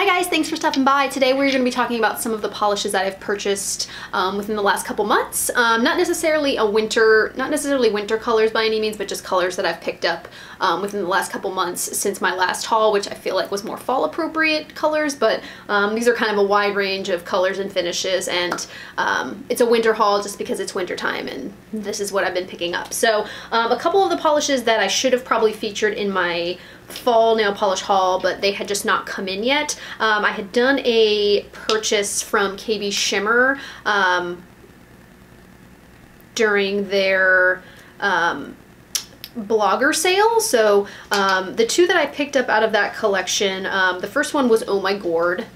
Hi guys, thanks for stopping by. Today we're going to be talking about some of the polishes that I've purchased within the last couple months. Not necessarily winter colors by any means, but just colors that I've picked up within the last couple months since my last haul, which I feel like was more fall appropriate colors, but these are kind of a wide range of colors and finishes, and it's a winter haul just because it's winter time and this is what I've been picking up. So a couple of the polishes that I should have probably featured in my fall nail polish haul, but they had just not come in yet. I had done a purchase from KB Shimmer during their blogger sale. So the two that I picked up out of that collection, the first one was Oh My Gourd,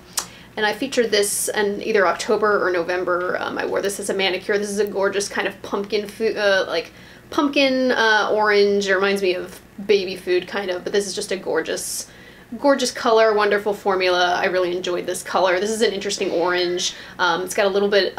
and I featured this in either October or November. I wore this as a manicure. This is a gorgeous kind of pumpkin food, like pumpkin orange. It reminds me of baby food kind of, but this is just a gorgeous color, wonderful formula. I really enjoyed this color. This is an interesting orange. It's got a little bit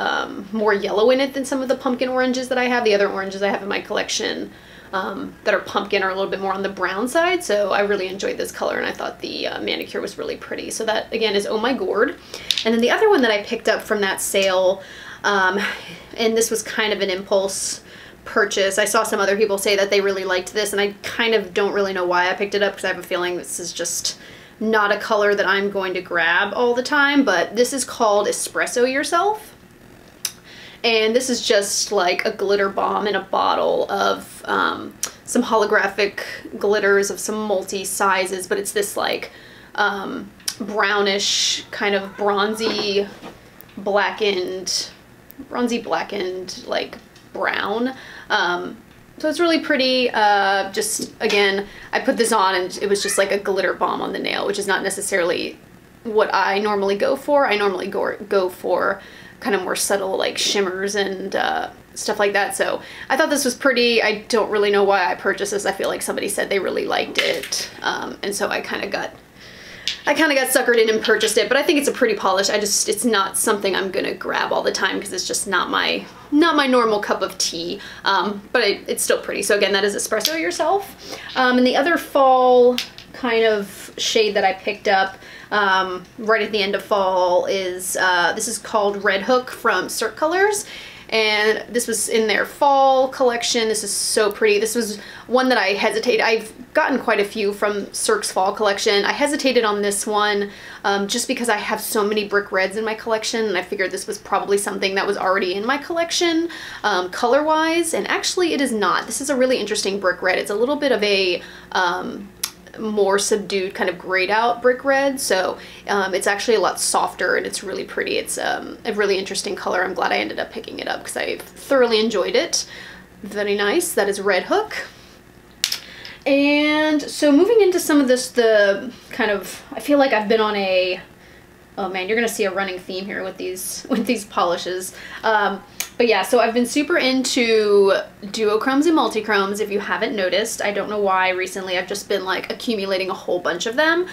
more yellow in it than some of the pumpkin oranges that I have. The other oranges I have in my collection that are pumpkin are a little bit more on the brown side, so I really enjoyed this color and I thought the manicure was really pretty. So that again is Oh My Gourd. And then the other one that I picked up from that sale, and this was kind of an impulse purchase. I saw some other people say that they really liked this, and I kind of don't really know why I picked it up because I have a feeling this is just not a color that I'm going to grab all the time, but this is called Espresso Yourself. And this is just like a glitter bomb in a bottle of some holographic glitters of some multi-sizes, but it's this like brownish kind of bronzy blackened like brown. So it's really pretty. Just again, I put this on and it was just like a glitter bomb on the nail, which is not necessarily what I normally go for. I normally go for kind of more subtle like shimmers and stuff like that. So I thought this was pretty. I don't really know why I purchased this. I feel like somebody said they really liked it, and so I kind of got suckered in and purchased it. But I think it's a pretty polish. It's not something I'm gonna grab all the time because it's just not my normal cup of tea. But it's still pretty. So again, that is Espresso Yourself. And the other fall kind of shade that I picked up right at the end of fall is this is called Red Hook from Cirque Colors. And this was in their fall collection. This is so pretty. This was one that I hesitated. I've gotten quite a few from Cirque's fall collection. I hesitated on this one just because I have so many brick reds in my collection, and I figured this was probably something that was already in my collection color-wise, and actually it is not. This is a really interesting brick red. It's a little bit of a more subdued kind of grayed out brick red, so it's actually a lot softer and it's really pretty. It's a really interesting color. I'm glad I ended up picking it up because I thoroughly enjoyed it. Very nice. That is Red Hook. And so moving into some of this, the kind of, I feel like I've been on a, oh man, you're gonna see a running theme here with these polishes. But yeah, so I've been super into duochromes and multichromes. If you haven't noticed, I don't know why recently I've just been like accumulating a whole bunch of them.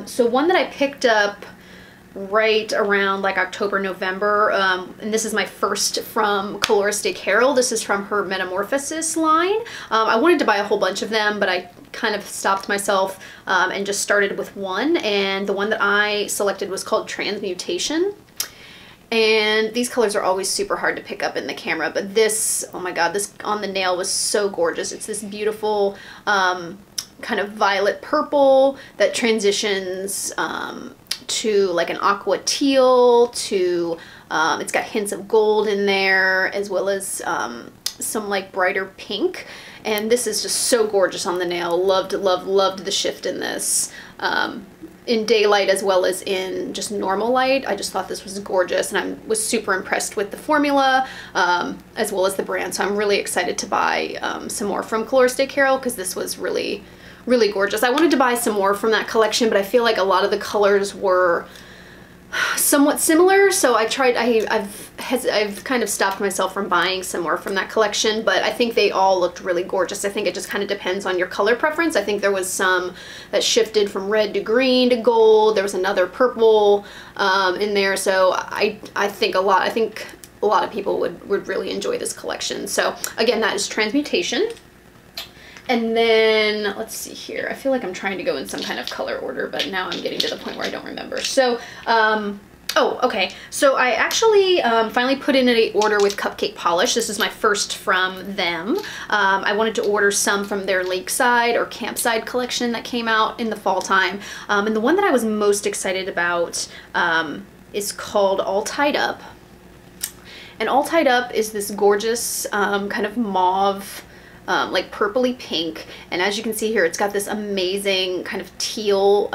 So one that I picked up right around like October, November, and this is my first from Coloristike Harrell. This is from her Metamorphosis line. I wanted to buy a whole bunch of them, but I kind of stopped myself and just started with one, and the one that I selected was called Transmutation. And these colors are always super hard to pick up in the camera, but this, oh my god, this on the nail was so gorgeous. It's this beautiful kind of violet purple that transitions to like an aqua teal to, it's got hints of gold in there, as well as some like brighter pink. And this is just so gorgeous on the nail. Loved the shift in this. In daylight as well as in just normal light. I just thought this was gorgeous, and I was super impressed with the formula as well as the brand. So I'm really excited to buy some more from Coloristike Harrell because this was really gorgeous. I wanted to buy some more from that collection, but I feel like a lot of the colors were somewhat similar, so I've kind of stopped myself from buying some more from that collection, but I think they all looked really gorgeous. I think it just kind of depends on your color preference. I think there was some that shifted from red to green to gold. There was another purple in there, so I think a lot of people would really enjoy this collection. So again, that is Transmutation. And then, let's see here. I feel like I'm trying to go in some kind of color order, but now I'm getting to the point where I don't remember. So, oh, okay. So I actually finally put in an order with Cupcake polish. This is my first from them. I wanted to order some from their Lakeside or Campside collection that came out in the fall time. And the one that I was most excited about is called All Tied Up. And All Tied Up is this gorgeous kind of mauve, like purpley pink, and as you can see here, it's got this amazing kind of teal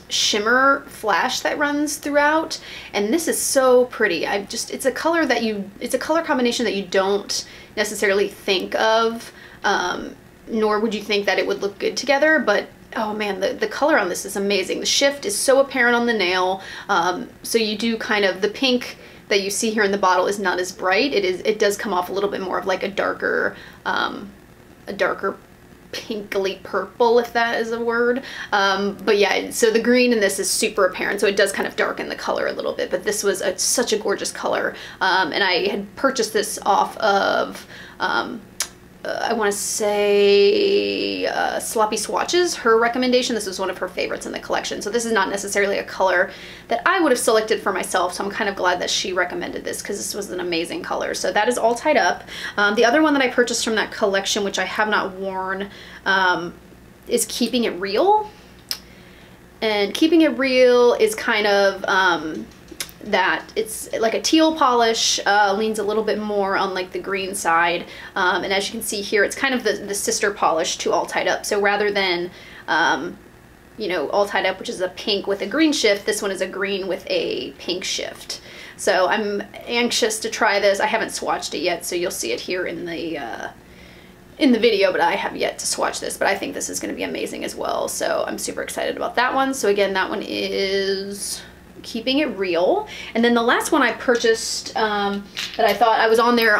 shimmer flash that runs throughout, and this is so pretty. It's a color that it's a color combination that you don't necessarily think of, nor would you think that it would look good together, but oh man, the color on this is amazing. The shift is so apparent on the nail, so you do kind of, the pink that you see here in the bottle is not as bright. It does come off a little bit more of like a darker pinkly purple, if that is a word. But yeah, so the green in this is super apparent, so it does kind of darken the color a little bit, but this was such a gorgeous color. And I had purchased this off of I want to say Sloppy Swatches, her recommendation. This was one of her favorites in the collection. So this is not necessarily a color that I would have selected for myself. So I'm kind of glad that she recommended this because this was an amazing color. So that is All Tied Up. The other one that I purchased from that collection, which I have not worn, is Keeping It Real. And Keeping It Real is kind of that it's like a teal polish, leans a little bit more on like the green side, and as you can see here, it's kind of the sister polish to All Tied Up. So rather than you know, All Tied Up, which is a pink with a green shift, this one is a green with a pink shift. So I'm anxious to try this. I haven't swatched it yet, so you'll see it here in the video, but I have yet to swatch this, but I think this is going to be amazing as well. So I'm super excited about that one. So again, that one is Keeping It Real. And then the last one I purchased, that I thought I was on there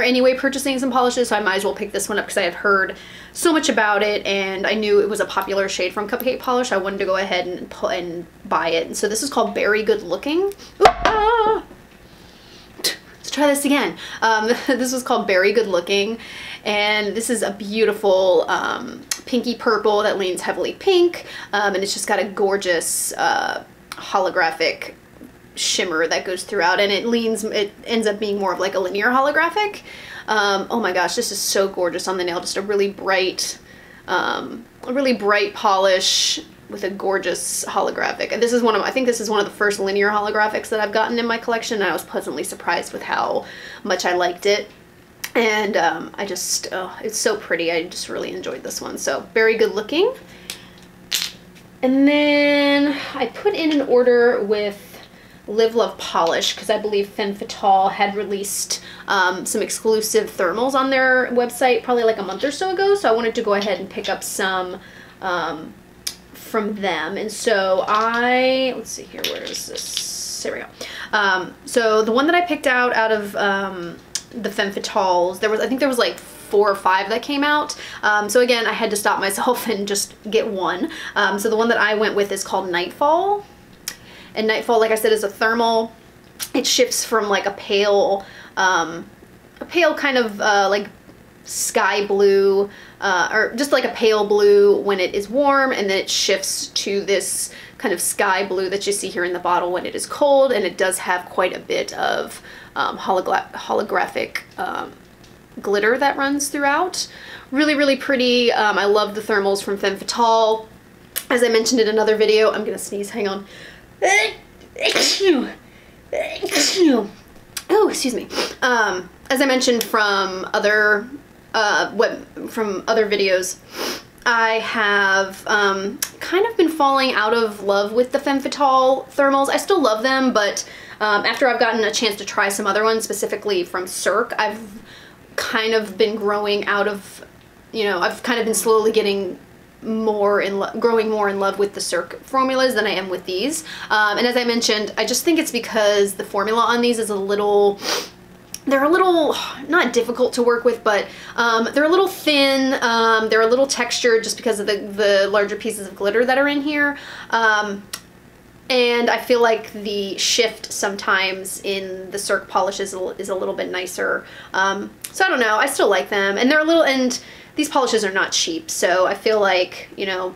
anyway purchasing some polishes, so I might as well pick this one up because I had heard so much about it and I knew it was a popular shade from Cupcake Polish. I wanted to go ahead and buy it. And so this is called Very Good Looking. Let's try this again. This was called Very Good Looking, and this is a beautiful pinky purple that leans heavily pink, and it's just got a gorgeous holographic shimmer that goes throughout, and it ends up being more of like a linear holographic. Oh my gosh, this is so gorgeous on the nail. Just a really bright polish with a gorgeous holographic. And this is I think this is one of the first linear holographics that I've gotten in my collection, and I was pleasantly surprised with how much I liked it. And it's so pretty. I just really enjoyed this one. So Very Good Looking. And then I put in an order with Live Love Polish because I believe Femme Fatale had released some exclusive thermals on their website probably like a month or so ago. So I wanted to go ahead and pick up some from them. And so let's see here, where is this? There we go. So the one that I picked out of the Femme Fatales, I think there was like 4 or 5 that came out. So again, I had to stop myself and just get one. So the one that I went with is called Nightfall. And Nightfall, like I said, is a thermal. It shifts from like a pale kind of like sky blue, or just like a pale blue when it is warm, and then it shifts to this kind of sky blue that you see here in the bottle when it is cold, and it does have quite a bit of holographic glitter that runs throughout. Really, really pretty. I love the thermals from Femme Fatale. As I mentioned in another video, I'm gonna sneeze, hang on. Oh, excuse me. As I mentioned from other videos, I have kind of been falling out of love with the Femme Fatale thermals. I still love them, but after I've gotten a chance to try some other ones, specifically from Cirque, I've kind of been growing out of, I've kind of been slowly getting growing more in love with the Cirque formulas than I am with these. And as I mentioned, I just think it's because the formula on these is they're a little, not difficult to work with, but they're a little thin, they're a little textured just because of the larger pieces of glitter that are in here. And I feel like the shift sometimes in the Cirque polish is a little bit nicer. So I don't know, I still like them. And they're a little, and these polishes are not cheap. So I feel like, you know,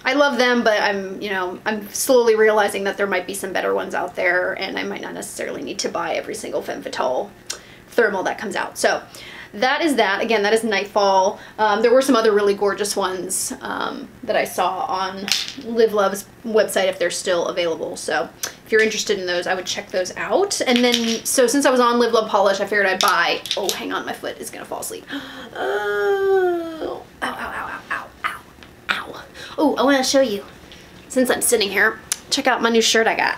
I love them, but I'm, you know, I'm slowly realizing that there might be some better ones out there, and I might not necessarily need to buy every single Femme Fatale thermal that comes out. So that is that. Again, that is Nightfall. There were some other really gorgeous ones that I saw on Live Love's website if they're still available. So if you're interested in those, I would check those out. And then, so since I was on Live Love Polish, I figured I'd buy, oh, hang on, my foot is gonna fall asleep. Oh, ow, ow, ow, ow, ow, ow. Oh, I wanna show you, since I'm sitting here, check out my new shirt I got.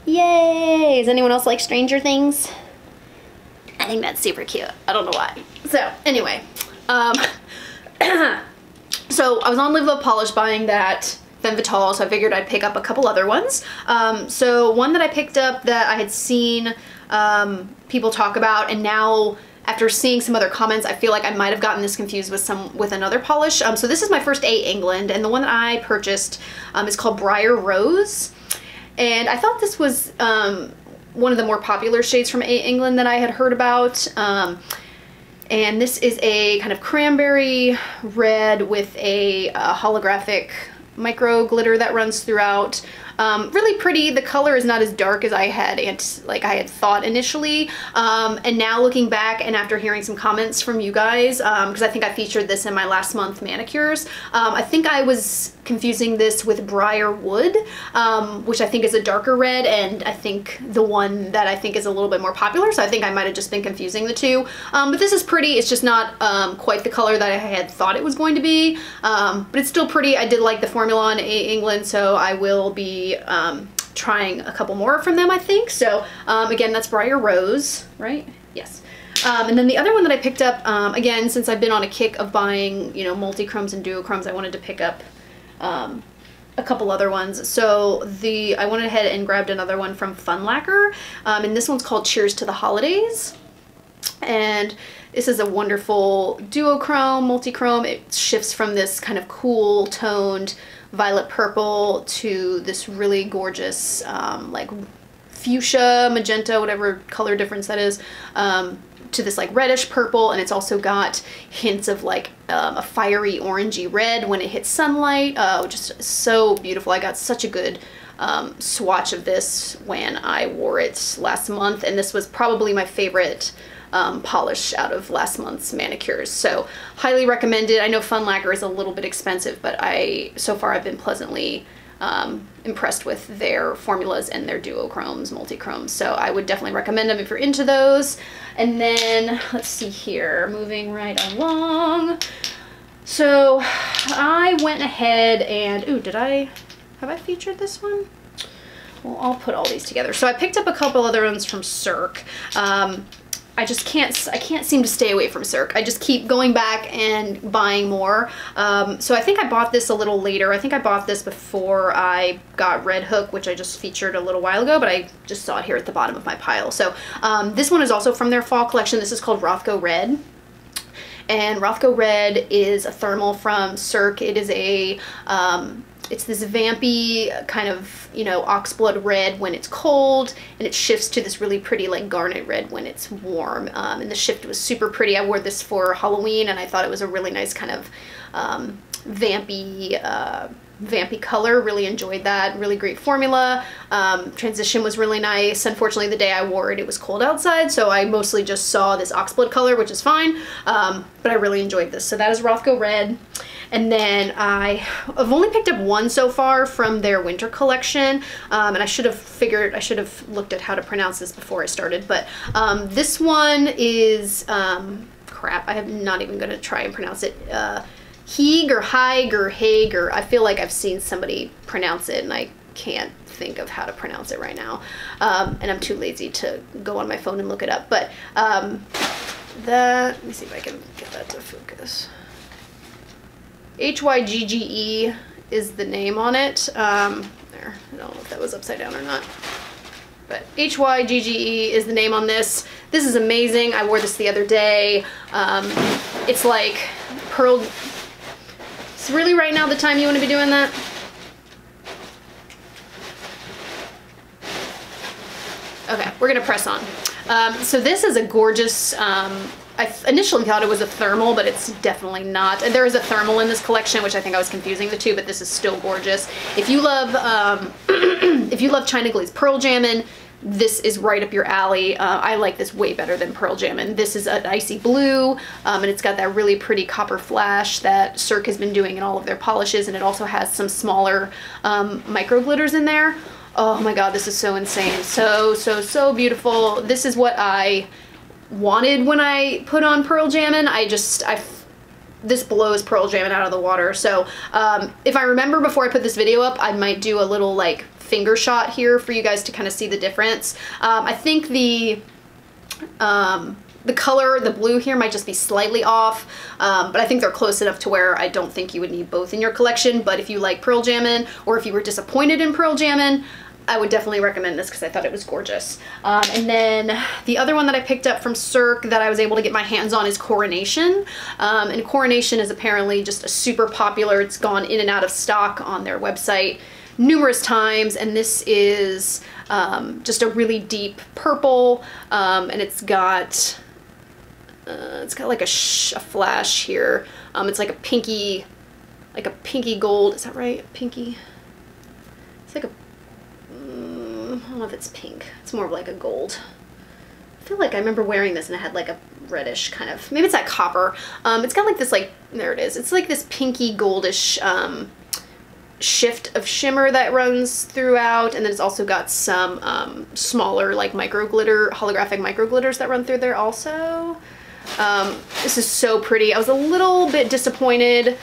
Yay! Does anyone else like Stranger Things? I think that's super cute. I don't know why. So anyway, so I was on Live Love Polish buying that Femme Fatale, so I figured I'd pick up a couple other ones. So one that I picked up that I had seen people talk about, and now after seeing some other comments, I feel like I might have gotten this confused with another polish. So this is my first A England, and the one that I purchased is called Briar Rose. And I thought this was one of the more popular shades from A England that I had heard about. And this is a kind of cranberry red with a holographic micro glitter that runs throughout. Really pretty. The color is not as dark as I had thought initially. And now looking back and after hearing some comments from you guys, because I think I featured this in my last month manicures, I think I was confusing this with Briar Wood, which I think is a darker red, and I think the one that I think is a little bit more popular, so I think I might have just been confusing the two. But this is pretty. It's just not quite the color that I had thought it was going to be, but it's still pretty. I did like the formula on A England, so I will be trying a couple more from them, I think. So again, that's Briar Rose, right? Yes. And then the other one that I picked up, again, since I've been on a kick of buying, you know, multi-chromes and duochromes, I wanted to pick up a couple other ones. So I went ahead and grabbed another one from Lacquer, and this one's called Cheers to the Holidays. And this is a wonderful duochrome, multi-chrome. It shifts from this kind of cool toned violet purple to this really gorgeous like fuchsia, magenta, whatever color difference that is, to this like reddish purple, and it's also got hints of like a fiery orangey red when it hits sunlight, which is so beautiful. I got such a good swatch of this when I wore it last month, and this was probably my favorite polish out of last month's manicures, so highly recommended. I know Lacquer is a little bit expensive, but so far I've been pleasantly impressed with their formulas and their duochromes, multi-chromes, so I would definitely recommend them if you're into those. And then let's see here, moving right along. So I went ahead and, ooh, have I featured this one? Well, I'll put all these together. So I picked up a couple other ones from Cirque. I can't seem to stay away from Cirque. I just keep going back and buying more. So I think I bought this a little later. I think I bought this before I got Red Hook, which I just featured a little while ago, but I just saw it here at the bottom of my pile. So this one is also from their fall collection. This is called Rothko Red. And Rothko Red is a thermal from Cirque. It is a it's this vampy kind of, you know, oxblood red when it's cold, and it shifts to this really pretty like garnet red when it's warm. And the shift was super pretty. I wore this for Halloween, and I thought it was a really nice kind of vampy color. Really enjoyed that. Really great formula. Transition was really nice. Unfortunately, the day I wore it, it was cold outside, so I mostly just saw this oxblood color, which is fine, but I really enjoyed this. So that is Rothko Red. And then I've only picked up one so far from their winter collection, and I should have looked at how to pronounce this before I started, but this one is, crap, I am not even going to try and pronounce it. Hyyge or Hyyge or Heger. I feel like I've seen somebody pronounce it, and I can't think of how to pronounce it right now, and I'm too lazy to go on my phone and look it up. But let me see if I can get that to focus. Hygge is the name on it. There, I don't know if that was upside down or not, but Hygge is the name on this. This is amazing. I wore this the other day. It's like pearl. It's really right now the time you want to be doing that. Okay, we're gonna press on. So this is a gorgeous I initially thought it was a thermal, but it's definitely not. And there is a thermal in this collection, which I think I was confusing the two, but this is still gorgeous. If you love, if you love China Glaze Pearl Jammin', this is right up your alley. I like this way better than Pearl Jammin'. This is an icy blue, and it's got that really pretty copper flash that Cirque has been doing in all of their polishes, and it also has some smaller micro glitters in there. Oh my god, this is so insane. So, so, so beautiful. This is what I wanted when I put on Pearl Jammin'. This blows Pearl Jammin' out of the water. So if I remember before I put this video up, I might do a little like finger shot here for you guys to kind of see the difference. I think the color, the blue here might just be slightly off, but I think they're close enough to where I don't think you would need both in your collection. But if you like Pearl Jammin', or if you were disappointed in Pearl Jammin', I would definitely recommend this because I thought it was gorgeous. And then the other one that I picked up from Cirque that I was able to get my hands on is Coronation. And Coronation is apparently just a super popular, it's gone in and out of stock on their website numerous times, and this is just a really deep purple, and it's got like a flash here. It's like a pinky gold. Is that right? Pinky. It's like a I don't know if it's pink. It's more of like a gold. I feel like I remember wearing this and it had like a reddish kind of, maybe it's that copper. It's got like this, like, there it is. It's like this pinky goldish shift of shimmer that runs throughout, and then it's also got some smaller like micro glitter, holographic micro glitters that run through there also. This is so pretty. I was a little bit disappointed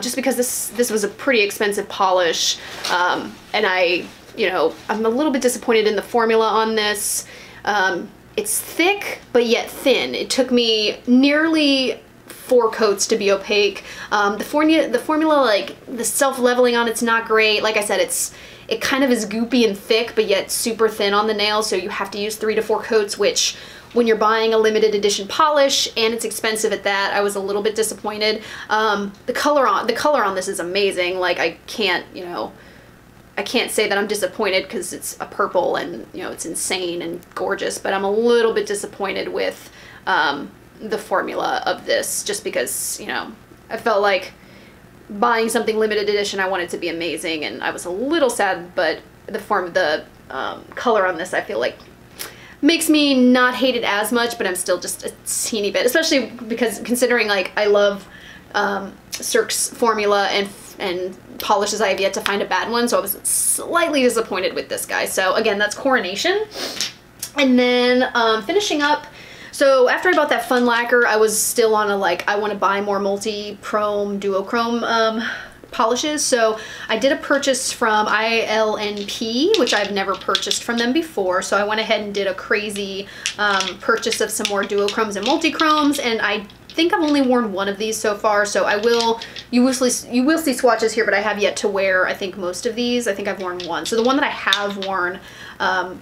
just because this was a pretty expensive polish, and I'm a little bit disappointed in the formula on this. It's thick, but yet thin. It took me nearly 4 coats to be opaque. The formula, like the self-leveling on it's not great. Like I said, it kind of is goopy and thick, but yet super thin on the nail. So you have to use 3 to 4 coats, which when you're buying a limited edition polish and it's expensive at that, I was a little bit disappointed. The color on this is amazing. Like I can't say that I'm disappointed because it's a purple and it's insane and gorgeous, but I'm a little bit disappointed with the formula of this, just because I felt like buying something limited edition, I want it to be amazing, and I was a little sad. But the color on this, I feel like makes me not hate it as much, but I'm still just a teeny bit, especially because considering like I love Cirque's formula and polishes, I have yet to find a bad one, so I was slightly disappointed with this guy. So again, that's Coronation. And then finishing up, so after I bought that Fun Lacquer, I was still on a like, I want to buy more multi-chrome, duochrome polishes. So I did a purchase from ILNP, which I've never purchased from them before. So I went ahead and did a crazy purchase of some more duochromes and multi-chromes, and I think I've only worn one of these so far, so you will see swatches here, but I have yet to wear, I think, most of these. I think I've worn one. So the one that I have worn,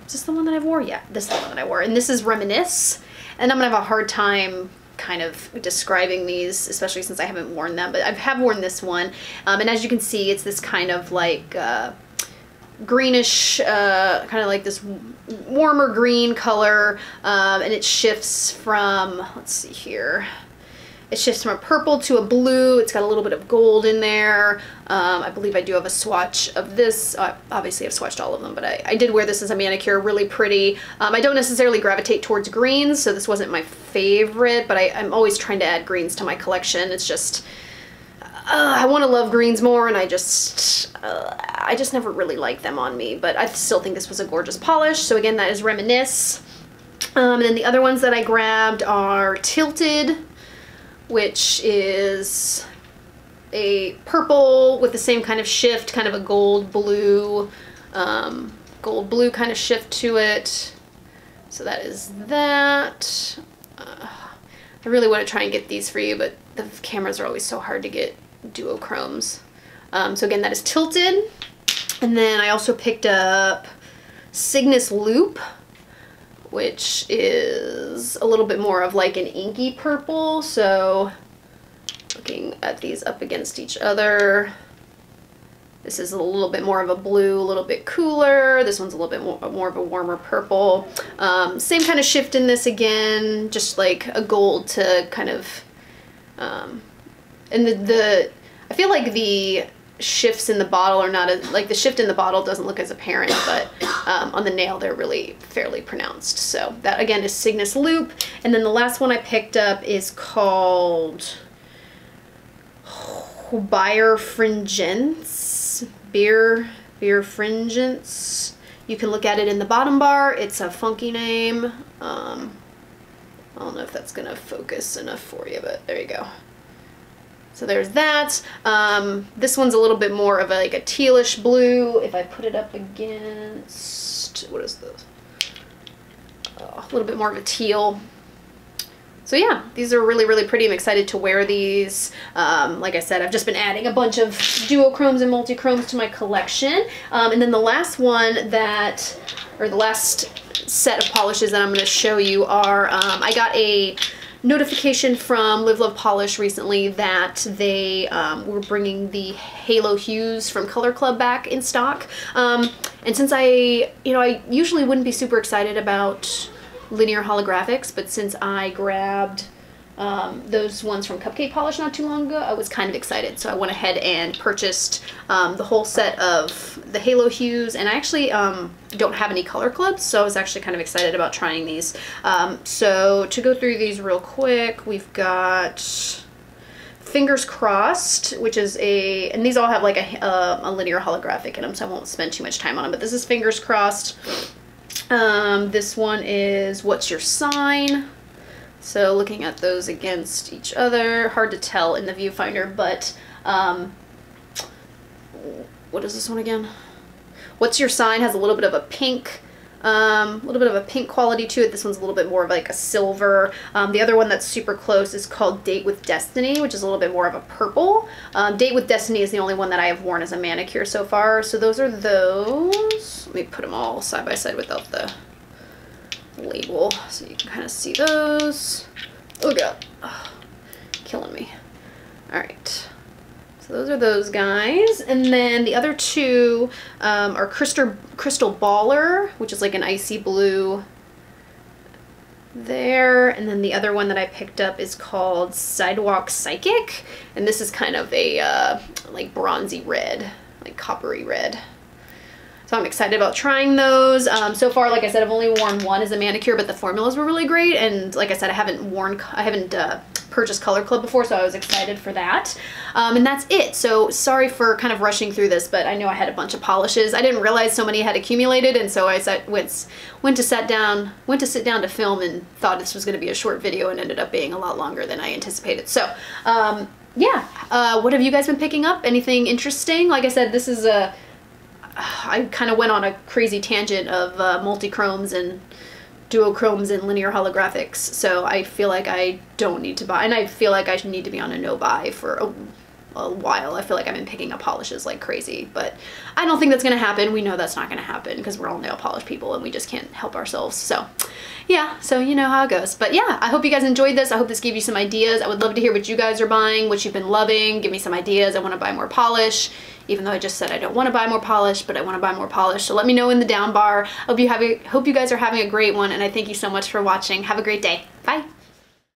is this the one that I've worn? Yeah, this is the one that I wore, and this is Reminisce, and I'm gonna have a hard time kind of describing these, especially since I haven't worn them, but I have worn this one, and as you can see, it's this kind of like greenish, kind of like this warmer green color, and it shifts from, let's see here, it shifts from a purple to a blue. It's got a little bit of gold in there. I believe I do have a swatch of this. Obviously I've swatched all of them, but I did wear this as a manicure, really pretty. I don't necessarily gravitate towards greens, so this wasn't my favorite, but I'm always trying to add greens to my collection. It's just, I want to love greens more, and I just never really liked them on me, but I still think this was a gorgeous polish. So again, that is Reminisce. And then the other ones that I grabbed are Tilted, which is a purple with the same kind of shift, kind of a gold blue kind of shift to it. So that is that. I really want to try and get these for you, but the cameras are always so hard to get duochromes. So again, that is Tilted. And then I also picked up Cygnus Loop, which is a little bit more of like an inky purple. So looking at these up against each other, This is a little bit more of a blue, a little bit cooler. This one's a little bit more of a warmer purple. Same kind of shift in this again, just like a gold to kind of, and I feel like the shifts in the bottle are not as, like the shift in the bottle doesn't look as apparent, but on the nail they're really fairly pronounced. So that again is Cygnus Loop. And then the last one I picked up is called Birefringence. Birefringence. You can look at it in the bottom bar. It's a funky name. I don't know if that's gonna focus enough for you, but there you go. So there's that. This one's a little bit more of like a tealish blue. If I put it up against, what is this? A little bit more of a teal. So yeah, these are really, really pretty. I'm excited to wear these. Like I said, I've just been adding a bunch of duochromes and multichromes to my collection. And then the last one that, or the last set of polishes that I'm gonna show you are, I got a notification from Live Love Polish recently that they were bringing the Halo Hues from Color Club back in stock. And since I usually wouldn't be super excited about linear holographics, but since I grabbed those ones from Cupcake Polish not too long ago, I was kind of excited. So I went ahead and purchased the whole set of the Halo Hues, and I actually don't have any color clubs, so I was actually kind of excited about trying these. So to go through these real quick, we've got Fingers Crossed, which is and these all have like a linear holographic in them, so I won't spend too much time on them, but this is Fingers Crossed. This one is What's Your Sign? So looking at those against each other, hard to tell in the viewfinder, but what is this one again? What's Your Sign has a little bit of a pink, quality to it. This one's a little bit more of like a silver. The other one that's super close is called Date with Destiny, which is a little bit more of a purple. Date with Destiny is the only one that I have worn as a manicure so far. So those are those. Let me put them all side by side without the label so you can kind of see those. Oh god, oh, killing me. All right. So those are those guys, and then the other two are Crystal Baller, which is like an icy blue there, and then the other one that I picked up is called Sidewalk Psychic, and this is kind of a like bronzy red, like coppery red. So I'm excited about trying those. So far, like I said, I've only worn one as a manicure, but the formulas were really great, and like I said, I haven't purchased Color Club before, so I was excited for that. And that's it. So sorry for kind of rushing through this, but I know I had a bunch of polishes. I didn't realize so many had accumulated, and so I went to sit down to film and thought this was going to be a short video, and ended up being a lot longer than I anticipated. So yeah, what have you guys been picking up? Anything interesting? Like I said, this is I kind of went on a crazy tangent of multichromes and duochromes and linear holographics, so I feel like I don't need to buy, and I feel like I need to be on a no-buy for a while. I feel like I've been picking up polishes like crazy, but I don't think that's gonna happen. We know that's not gonna happen because we're all nail polish people and we just can't help ourselves. So yeah, so you know how it goes. But yeah, I hope you guys enjoyed this. I hope this gave you some ideas. I would love to hear what you guys are buying, what you've been loving. Give me some ideas. I want to buy more polish, even though I just said I don't want to buy more polish, but I want to buy more polish. So let me know in the down bar. Hope you guys are having a great one, and I thank you so much for watching. Have a great day. Bye.